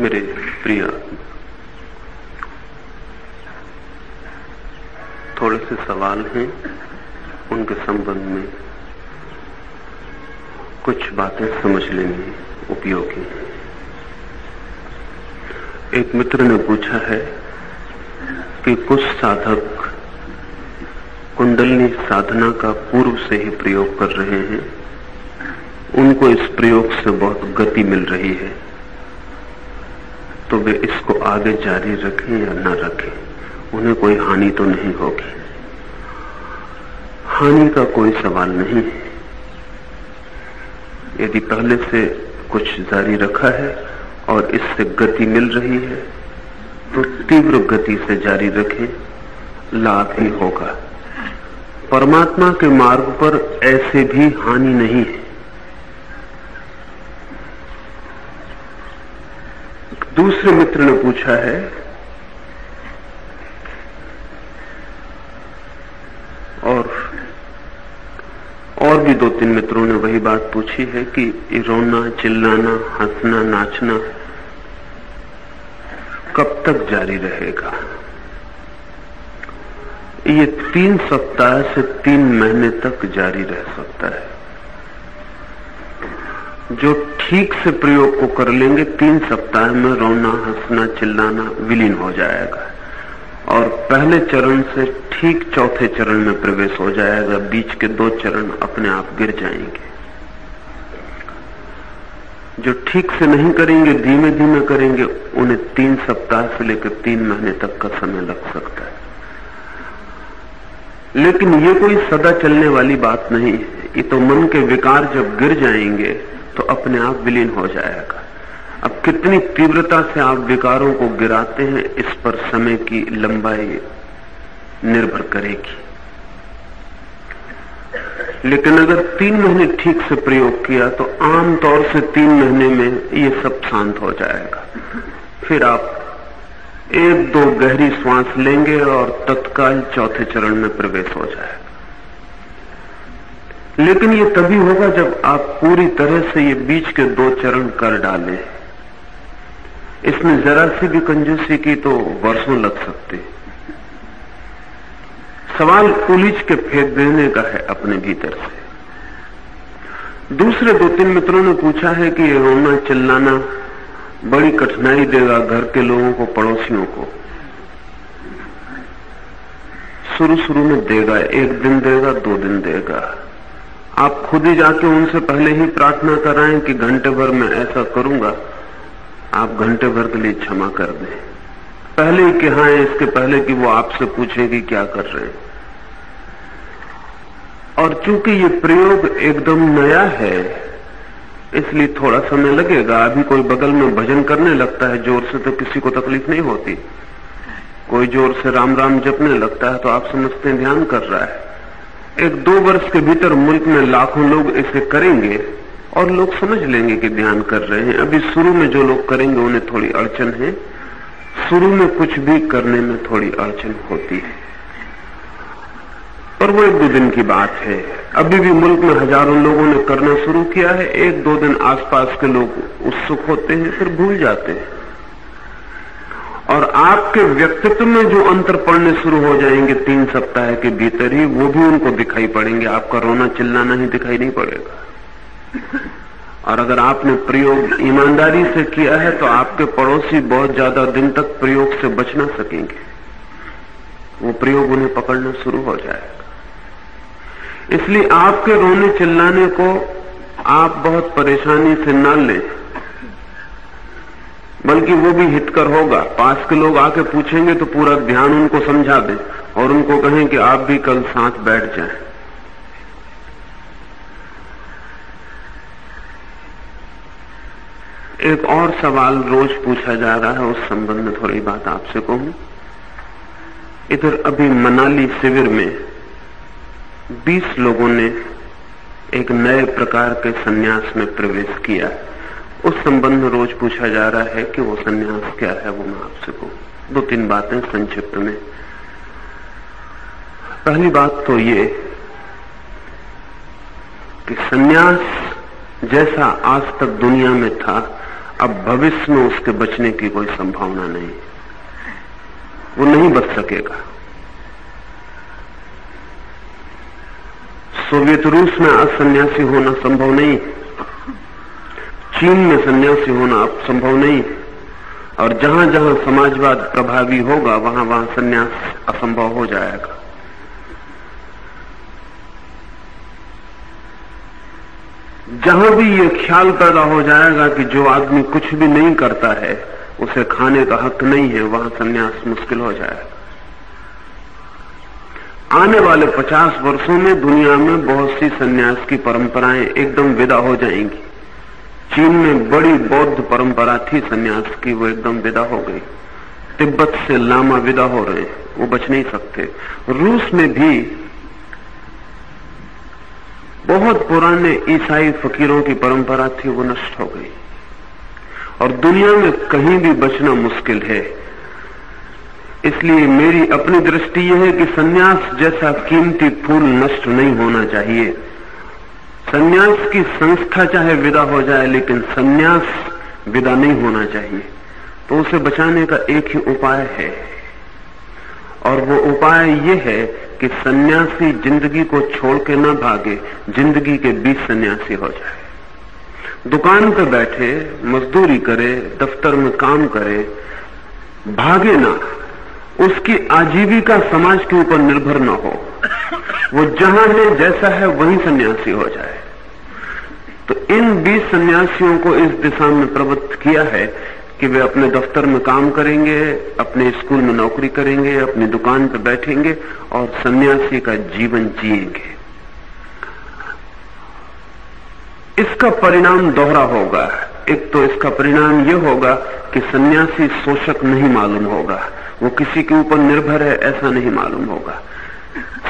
मेरे प्रिय, थोड़े से सवाल हैं, उनके संबंध में कुछ बातें समझ लेनी उपयोगी है। एक मित्र ने पूछा है कि कुछ साधक कुंडलिनी साधना का पूर्व से ही प्रयोग कर रहे हैं, उनको इस प्रयोग से बहुत गति मिल रही है, तो वे इसको आगे जारी रखें या न रखें, उन्हें कोई हानि तो नहीं होगी। हानि का कोई सवाल नहीं है। यदि पहले से कुछ जारी रखा है और इससे गति मिल रही है तो तीव्र गति से जारी रखें, लाभ ही होगा। परमात्मा के मार्ग पर ऐसे भी हानि नहीं है। दूसरे मित्र ने पूछा है और भी 2-3 मित्रों ने वही बात पूछी है कि रोना, चिल्लाना, हंसना, नाचना कब तक जारी रहेगा। ये 3 सप्ताह से 3 महीने तक जारी रह सकता है। जो ठीक से प्रयोग को कर लेंगे 3 सप्ताह में रोना, हंसना, चिल्लाना विलीन हो जाएगा और पहले चरण से ठीक चौथे चरण में प्रवेश हो जाएगा। बीच के 2 चरण अपने आप गिर जाएंगे। जो ठीक से नहीं करेंगे, धीमे धीमे करेंगे, उन्हें 3 सप्ताह से लेकर 3 महीने तक का समय लग सकता है। लेकिन ये कोई सदा चलने वाली बात नहीं है। ये तो मन के विकार जब गिर जाएंगे तो अपने आप विलीन हो जाएगा। अब कितनी तीव्रता से आप विकारों को गिराते हैं, इस पर समय की लंबाई निर्भर करेगी। लेकिन अगर 3 महीने ठीक से प्रयोग किया तो आमतौर से 3 महीने में ये सब शांत हो जाएगा। फिर आप 1-2 गहरी श्वास लेंगे और तत्काल चौथे चरण में प्रवेश हो जाएगा। लेकिन ये तभी होगा जब आप पूरी तरह से ये बीच के 2 चरण कर डालें। इसमें जरा सी भी कंजूसी की तो वर्षों लग सकते। सवाल उलीझ के फेंक देने का है अपने भीतर से। दूसरे 2-3 मित्रों ने पूछा है कि ये रोना, चिल्लाना बड़ी कठिनाई देगा घर के लोगों को, पड़ोसियों को। शुरू में देगा, 1 दिन देगा, 2 दिन देगा। आप खुद ही जाके उनसे पहले ही प्रार्थना कराएं कि घंटे भर में ऐसा करूंगा, आप घंटे भर के लिए क्षमा कर दें। पहले ही कहा है, इसके पहले कि वो आपसे पूछे कि क्या कर रहे हैं। और चूंकि ये प्रयोग एकदम नया है, इसलिए थोड़ा समय लगेगा। अभी कोई बगल में भजन करने लगता है जोर से तो किसी को तकलीफ नहीं होती। कोई जोर से राम राम जपने लगता है तो आप समझते हैं ध्यान कर रहा है। 1-2 वर्ष के भीतर मुल्क में लाखों लोग इसे करेंगे और लोग समझ लेंगे कि ध्यान कर रहे हैं। अभी शुरू में जो लोग करेंगे उन्हें थोड़ी अड़चन है। शुरू में कुछ भी करने में थोड़ी अड़चन होती है, पर वो 1-2 दिन की बात है। अभी भी मुल्क में हजारों लोगों ने करना शुरू किया है। 1-2 दिन आसपास के लोग उत्सुक होते हैं, फिर भूल जाते हैं। और आपके व्यक्तित्व में जो अंतर पड़ने शुरू हो जाएंगे 3 सप्ताह के भीतर ही, वो भी उनको दिखाई पड़ेंगे। आपका रोना चिल्लाना ही दिखाई नहीं पड़ेगा। और अगर आपने प्रयोग ईमानदारी से किया है तो आपके पड़ोसी बहुत ज्यादा दिन तक प्रयोग से बच ना सकेंगे। वो प्रयोग उन्हें पकड़ना शुरू हो जाएगा। इसलिए आपके रोने चिल्लाने को आप बहुत परेशानी से न लें, बल्कि वो भी हितकर होगा। पास के लोग आके पूछेंगे तो पूरा ध्यान उनको समझा दें और उनको कहें कि आप भी कल साथ बैठ जाएं। एक और सवाल रोज पूछा जा रहा है, उस संबंध में थोड़ी बात आपसे कहूं। इधर अभी मनाली शिविर में 20 लोगों ने एक नए प्रकार के सन्यास में प्रवेश किया। उस संबंध में रोज पूछा जा रहा है कि वो सन्यास क्या है। वो मैं आपसे कहूं 2-3 बातें संक्षिप्त में। पहली बात तो ये कि सन्यास जैसा आज तक दुनिया में था, अब भविष्य में उसके बचने की कोई संभावना नहीं, वो नहीं बच सकेगा। सोवियत रूस में आज सन्यासी होना संभव नहीं, चीन में सन्यासी होना अब संभव नहीं, और जहां जहां समाजवाद प्रभावी होगा वहां वहां सन्यास असंभव हो जाएगा। जहां भी ये ख्याल पैदा हो जाएगा कि जो आदमी कुछ भी नहीं करता है उसे खाने का हक नहीं है, वहां सन्यास मुश्किल हो जाएगा। आने वाले 50 वर्षों में दुनिया में बहुत सी सन्यास की परंपराएं एकदम विदा हो जाएंगी। चीन में बड़ी बौद्ध परंपरा थी सन्यास की, वो एकदम विदा हो गई। तिब्बत से लामा विदा हो रहे हैं, वो बच नहीं सकते। रूस में भी बहुत पुराने ईसाई फकीरों की परंपरा थी, वो नष्ट हो गई। और दुनिया में कहीं भी बचना मुश्किल है। इसलिए मेरी अपनी दृष्टि यह है कि सन्यास जैसा कीमती फूल नष्ट नहीं होना चाहिए। सन्यास की संस्था चाहे विदा हो जाए, लेकिन सन्यास विदा नहीं होना चाहिए। तो उसे बचाने का एक ही उपाय है, और वो उपाय ये है कि सन्यासी जिंदगी को छोड़ के न भागे, जिंदगी के बीच सन्यासी हो जाए। दुकान पर बैठे मजदूरी करे, दफ्तर में काम करे, भागे ना। उसकी आजीविका समाज के ऊपर निर्भर न हो, वो जहां है जैसा है वहीं सन्यासी हो जाए। तो इन 20 सन्यासियों को इस दिशा में प्रवृत्त किया है कि वे अपने दफ्तर में काम करेंगे, अपने स्कूल में नौकरी करेंगे, अपनी दुकान पर बैठेंगे और सन्यासी का जीवन जिएंगे। इसका परिणाम दोहरा होगा। एक तो इसका परिणाम यह होगा कि सन्यासी शोषक नहीं मालूम होगा, वो किसी के ऊपर निर्भर है ऐसा नहीं मालूम होगा।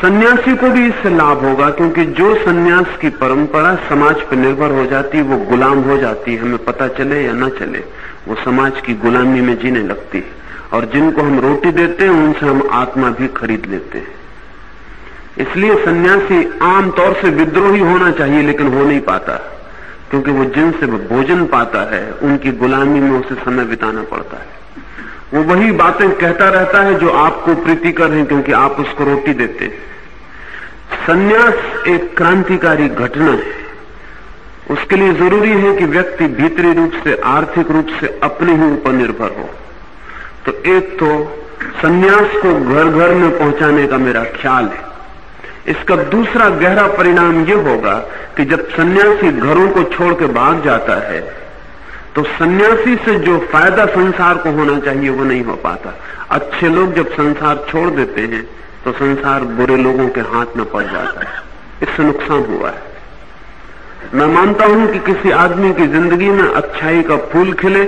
सन्यासी को भी इससे लाभ होगा, क्योंकि जो सन्यास की परंपरा समाज पर निर्भर हो जाती है वो गुलाम हो जाती है, हमें पता चले या ना चले, वो समाज की गुलामी में जीने लगती है। और जिनको हम रोटी देते हैं उनसे हम आत्मा भी खरीद लेते हैं। इसलिए सन्यासी आमतौर से विद्रोही होना चाहिए, लेकिन हो नहीं पाता, क्योंकि वो जिनसे भोजन पाता है उनकी गुलामी में उसे समय बिताना पड़ता है। वो वही बातें कहता रहता है जो आपको प्रीतिकर हैं, क्योंकि आप उसको रोटी देते हैं। सन्यास एक क्रांतिकारी घटना है। उसके लिए जरूरी है कि व्यक्ति भीतरी रूप से, आर्थिक रूप से अपने ही ऊपर निर्भर हो। तो एक तो सन्यास को घर घर में पहुंचाने का मेरा ख्याल है। इसका दूसरा गहरा परिणाम यह होगा कि जब सन्यासी घरों को छोड़ के भाग जाता है तो सन्यासी से जो फायदा संसार को होना चाहिए वो नहीं हो पाता। अच्छे लोग जब संसार छोड़ देते हैं तो संसार बुरे लोगों के हाथ में पड़ जाता है, इससे नुकसान हुआ है। मैं मानता हूं कि किसी आदमी की जिंदगी में अच्छाई का फूल खिले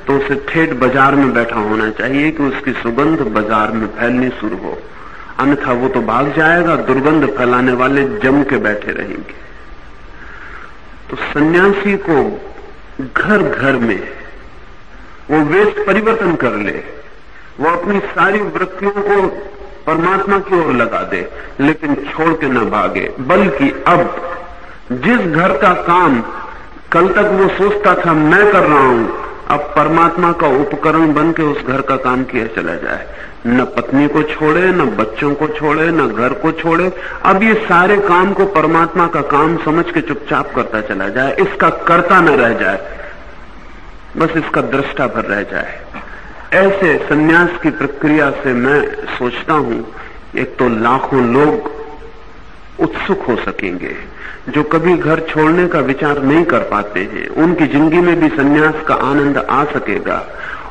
तो उसे ठेठ बाजार में बैठा होना चाहिए कि उसकी सुगंध बाजार में फैलनी शुरू हो, अन्यथा वो तो भाग जाएगा, दुर्गंध फैलाने वाले जम के बैठे रहेंगे। तो सन्यासी को घर घर में वो वेश परिवर्तन कर ले, वो अपनी सारी वृत्तियों को परमात्मा की ओर लगा दे, लेकिन छोड़ के न भागे। बल्कि अब जिस घर का काम कल तक वो सोचता था मैं कर रहा हूं, अब परमात्मा का उपकरण बन के उस घर का काम किया चला जाए। न पत्नी को छोड़े, न बच्चों को छोड़े, न घर को छोड़े, अब ये सारे काम को परमात्मा का काम समझ के चुपचाप करता चला जाए। इसका कर्ता न रह जाए, बस इसका दृष्टा भर रह जाए। ऐसे सन्यास की प्रक्रिया से मैं सोचता हूं एक तो लाखों लोग उत्सुक हो सकेंगे जो कभी घर छोड़ने का विचार नहीं कर पाते हैं, उनकी जिंदगी में भी सन्यास का आनंद आ सकेगा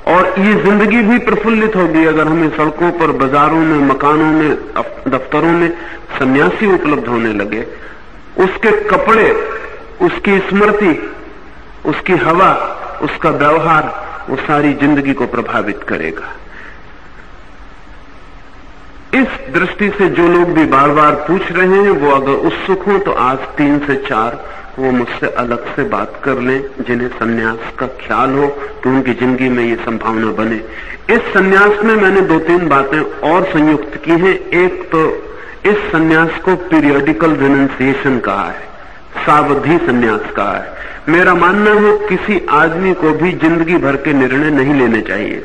और ये जिंदगी भी प्रफुल्लित होगी। अगर हमें सड़कों पर, बाजारों में, मकानों में, दफ्तरों में सन्यासी उपलब्ध होने लगे, उसके कपड़े, उसकी स्मृति, उसकी हवा, उसका व्यवहार वो सारी जिंदगी को प्रभावित करेगा। इस दृष्टि से जो लोग भी बार बार पूछ रहे हैं वो अगर उत्सुक हों तो आज 3 से 4 वो मुझसे अलग से बात कर लें, जिन्हें सन्यास का ख्याल हो कि उनकी जिंदगी में ये संभावना बने। इस सन्यास में मैंने 2-3 बातें और संयुक्त की हैं। एक तो इस सन्यास को पीरियोडिकल रिनंसिएशन कहा है, सावधि संन्यास कहा है। मेरा मानना है किसी आदमी को भी जिंदगी भर के निर्णय नहीं लेने चाहिए।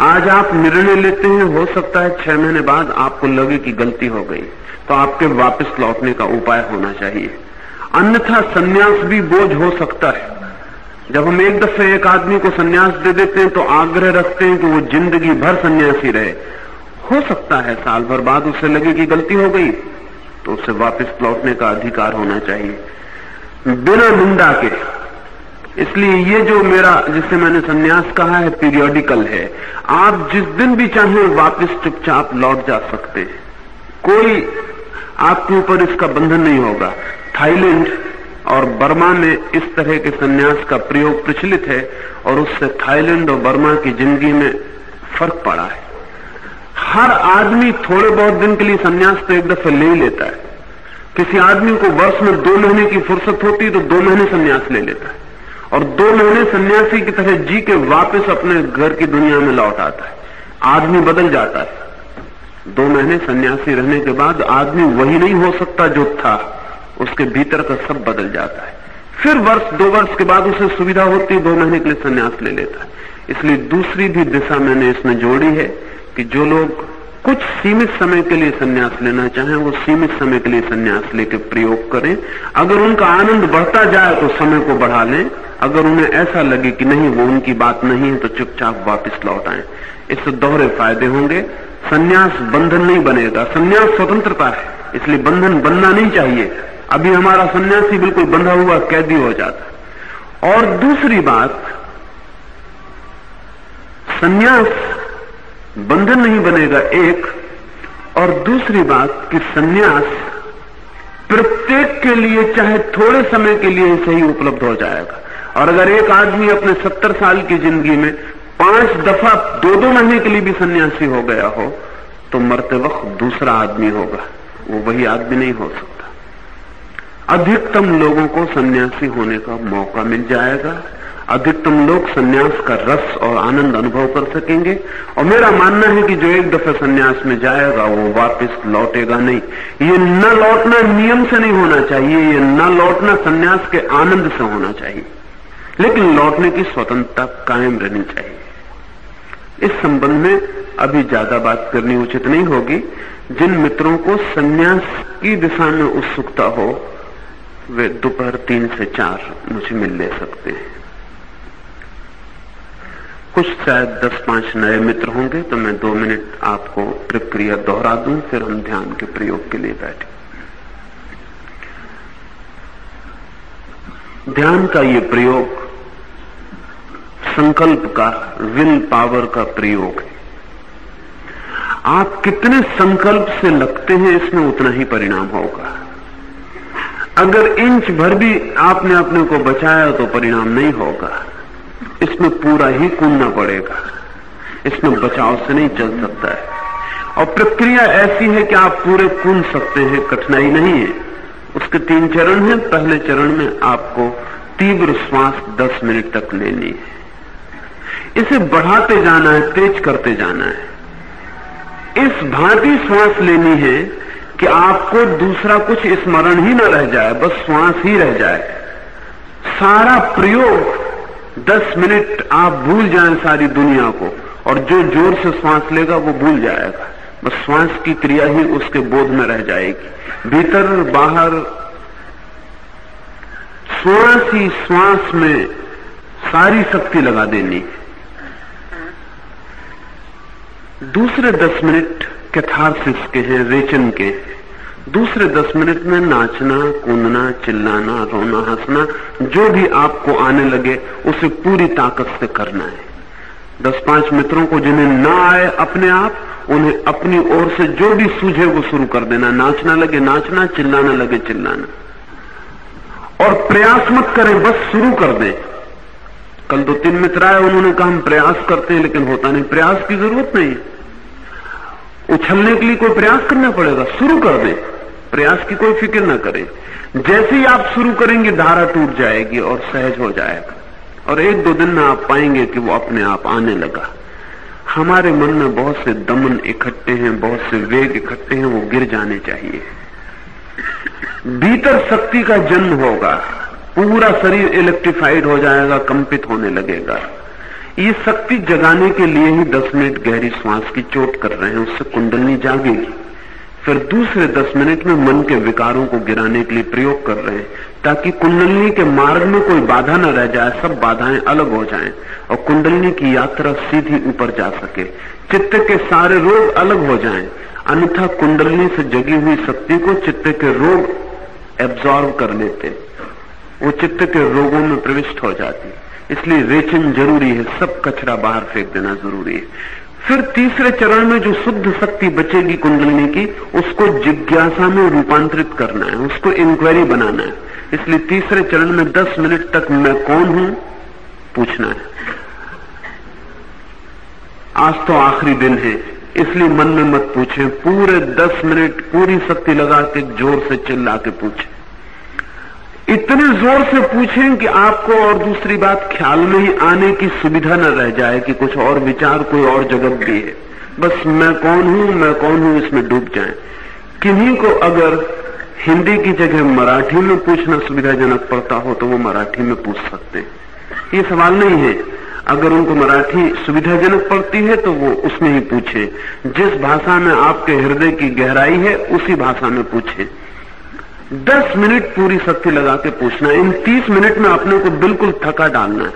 आज आप निर्णय लेते हैं, हो सकता है 6 महीने बाद आपको लगे कि गलती हो गई, तो आपके वापस लौटने का उपाय होना चाहिए। अन्यथा संन्यास भी बोझ हो सकता है। जब हम एक दफे एक आदमी को संन्यास दे देते हैं तो आग्रह रखते हैं कि वो जिंदगी भर सन्यासी रहे। हो सकता है साल भर बाद उसे लगे कि गलती हो गई, तो उसे वापस लौटने का अधिकार होना चाहिए बिना निंदा के। इसलिए ये जो मेरा, जिसे मैंने संन्यास कहा है, पीरियोडिकल है। आप जिस दिन भी चाहें वापस चुपचाप लौट जा सकते हैं, कोई आपके ऊपर इसका बंधन नहीं होगा। थाईलैंड और बर्मा में इस तरह के संन्यास का प्रयोग प्रचलित है और उससे थाईलैंड और बर्मा की जिंदगी में फर्क पड़ा है। हर आदमी थोड़े बहुत दिन के लिए संन्यास तो एक दफे ले ही लेता है। किसी आदमी को वर्ष में 2 महीने की फुर्सत होती है तो 2 महीने संन्यास ले लेता है और 2 महीने सन्यासी की तरह जी के वापस अपने घर की दुनिया में लौट आता है। आदमी बदल जाता है। 2 महीने सन्यासी रहने के बाद आदमी वही नहीं हो सकता जो था, उसके भीतर का सब बदल जाता है। फिर वर्ष 2 वर्ष के बाद उसे सुविधा होती है, 2 महीने के लिए सन्यास ले लेता है। इसलिए दूसरी भी दिशा मैंने इसमें जोड़ी है कि जो लोग कुछ सीमित समय के लिए सन्यास लेना चाहें, वो सीमित समय के लिए सन्यास लेकर प्रयोग करें। अगर उनका आनंद बढ़ता जाए तो समय को बढ़ा लें। अगर उन्हें ऐसा लगे कि नहीं वो उनकी बात नहीं है तो चुपचाप वापस लौट आएं। इससे दोहरे फायदे होंगे। सन्यास बंधन नहीं बनेगा। सन्यास स्वतंत्रता है, इसलिए बंधन बनना नहीं चाहिए। अभी हमारा सन्यासी बिल्कुल बंधा हुआ कैदी हो जाता। और दूसरी बात, सन्यास बंधन नहीं बनेगा एक, और दूसरी बात कि सन्यास प्रत्येक के लिए चाहे थोड़े समय के लिए सही उपलब्ध हो जाएगा। और अगर एक आदमी अपने 70 साल की जिंदगी में 5 दफा 2-2 महीने के लिए भी सन्यासी हो गया हो तो मरते वक्त दूसरा आदमी होगा, वो वही आदमी नहीं हो सकता। अधिकतम लोगों को सन्यासी होने का मौका मिल जाएगा। अधिकतम लोग सन्यास का रस और आनंद अनुभव कर सकेंगे। और मेरा मानना है कि जो एक दफे सन्यास में जाएगा वो वापस लौटेगा नहीं। ये न लौटना नियम से नहीं होना चाहिए, ये न लौटना सन्यास के आनंद से होना चाहिए, लेकिन लौटने की स्वतंत्रता कायम रहनी चाहिए। इस संबंध में अभी ज्यादा बात करनी उचित नहीं होगी। जिन मित्रों को सन्यास की दिशा में उत्सुकता हो वे दोपहर 3 से 4 मुझे मिल ले सकते हैं। कुछ शायद 10-5 नए मित्र होंगे तो मैं 2 मिनट आपको प्रक्रिया दोहरा दूं, फिर हम ध्यान के प्रयोग के लिए बैठे। ध्यान का ये प्रयोग संकल्प का, विल पावर का प्रयोग है। आप कितने संकल्प से लगते हैं इसमें उतना ही परिणाम होगा। अगर इंच भर भी आपने अपने को बचाया तो परिणाम नहीं होगा। इसमें पूरा ही कूदना पड़ेगा, इसमें बचाव से नहीं चल सकता है। और प्रक्रिया ऐसी है कि आप पूरे कूद सकते हैं, कठिनाई नहीं है। उसके 3 चरण हैं। पहले चरण में आपको तीव्र श्वास 10 मिनट तक लेनी है। इसे बढ़ाते जाना है, तेज करते जाना है। इस भांति श्वास लेनी है कि आपको दूसरा कुछ स्मरण ही न रह जाए, बस श्वास ही रह जाए। सारा प्रयोग 10 मिनट आप भूल जाएं सारी दुनिया को, और जो जोर से श्वास लेगा वो भूल जाएगा। बस श्वास की क्रिया ही उसके बोध में रह जाएगी। भीतर बाहर श्वास ही श्वास में सारी शक्ति लगा देनी। दूसरे 10 मिनट कैथारसिस के हैं, रेचन के। दूसरे 10 मिनट में नाचना, कूदना, चिल्लाना, रोना, हंसना, जो भी आपको आने लगे उसे पूरी ताकत से करना है। 10-5 मित्रों को जिन्हें ना आए अपने आप, उन्हें अपनी ओर से जो भी सूझे वो शुरू कर देना। नाचना लगे नाचना, चिल्लाना लगे चिल्लाना, और प्रयास मत करें, बस शुरू कर दें। कल 2-3 मित्र आए, उन्होंने कहा हम प्रयास करते हैं लेकिन होता नहीं। प्रयास की जरूरत नहीं, उछलने के लिए कोई प्रयास करना पड़ेगा, शुरू कर दें। प्रयास की कोई फिक्र ना करें। जैसे ही आप शुरू करेंगे धारा टूट जाएगी और सहज हो जाएगा, और 1-2 दिन में आप पाएंगे कि वो अपने आप आने लगा। हमारे मन में बहुत से दमन इकट्ठे हैं, बहुत से वेग इकट्ठे हैं, वो गिर जाने चाहिए। भीतर शक्ति का जन्म होगा, पूरा शरीर इलेक्ट्रिफाइड हो जाएगा, कंपित होने लगेगा। ये शक्ति जगाने के लिए ही 10 मिनट गहरी श्वास की चोट कर रहे हैं, उससे कुंडलनी जागेगी। फिर दूसरे 10 मिनट में मन के विकारों को गिराने के लिए प्रयोग कर रहे हैं, ताकि कुंडलनी के मार्ग में कोई बाधा न रह जाए, सब बाधाएं अलग हो जाएं और कुंडलनी की यात्रा सीधी ऊपर जा सके, चित्त के सारे रोग अलग हो जाएं। अन्यथा कुंडलनी से जगी हुई शक्ति को चित्त के रोग एब्जॉर्व कर लेते, वो चित्त के रोगों में प्रविष्ट हो जाती। इसलिए रेचन जरूरी है, सब कचरा बाहर फेंक देना जरूरी है। फिर तीसरे चरण में जो शुद्ध शक्ति बचेगी कुंडलनी की, उसको जिज्ञासा में रूपांतरित करना है, उसको इंक्वायरी बनाना है। इसलिए तीसरे चरण में 10 मिनट तक मैं कौन हूं पूछना है। आज तो आखिरी दिन है, इसलिए मन में मत पूछें, पूरे 10 मिनट पूरी शक्ति लगा के जोर से चिल्ला के पूछें। इतने जोर से पूछें कि आपको और दूसरी बात ख्याल में ही आने की सुविधा न रह जाए कि कुछ और विचार, कोई और जगत भी है। बस मैं कौन हूं इसमें डूब जाएं। किन्हीं को अगर हिंदी की जगह मराठी में पूछना सुविधाजनक पड़ता हो तो वो मराठी में पूछ सकते हैं, ये सवाल नहीं है। अगर उनको मराठी सुविधाजनक पड़ती है तो वो उसमें ही पूछे। जिस भाषा में आपके हृदय की गहराई है उसी भाषा में पूछे। 10 मिनट पूरी शक्ति लगा के पूछना है। इन 30 मिनट में अपने को बिल्कुल थका डालना है,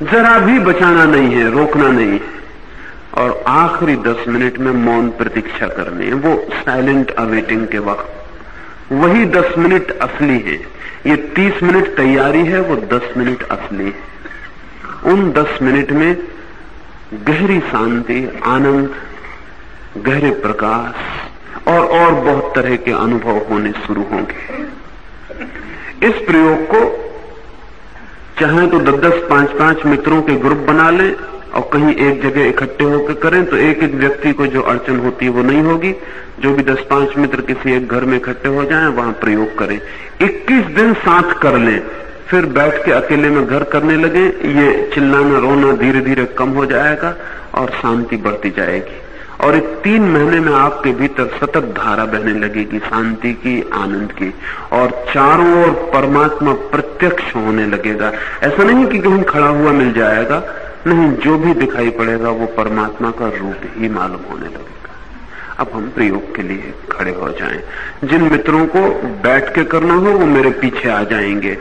जरा भी बचाना नहीं है, रोकना नहीं है। और आखिरी 10 मिनट में मौन प्रतीक्षा करनी है, वो साइलेंट अवेटिंग के वक्त। वही 10 मिनट असली है। ये 30 मिनट तैयारी है, वो 10 मिनट असली है। उन 10 मिनट में गहरी शांति, आनंद, गहरे प्रकाश और बहुत तरह के अनुभव होने शुरू होंगे। इस प्रयोग को चाहे तो 10-10, 5-5 मित्रों के ग्रुप बना लें और कहीं एक जगह इकट्ठे होकर करें, तो एक एक व्यक्ति को जो अड़चन होती है वो नहीं होगी। जो भी 10-5 मित्र किसी एक घर में इकट्ठे हो जाएं, वहां प्रयोग करें। 21 दिन साथ कर लें, फिर बैठ के अकेले में घर करने लगे। ये चिल्लाना रोना धीरे धीरे कम हो जाएगा और शांति बढ़ती जाएगी। और एक 3 महीने में आपके भीतर सतत धारा बहने लगेगी शांति की, आनंद की, और चारों ओर परमात्मा प्रत्यक्ष होने लगेगा। ऐसा नहीं कि कहीं खड़ा हुआ मिल जाएगा, नहीं, जो भी दिखाई पड़ेगा वो परमात्मा का रूप ही मालूम होने लगेगा। अब हम प्रयोग के लिए खड़े हो जाएं। जिन मित्रों को बैठ के करना हो वो मेरे पीछे आ जाएंगे।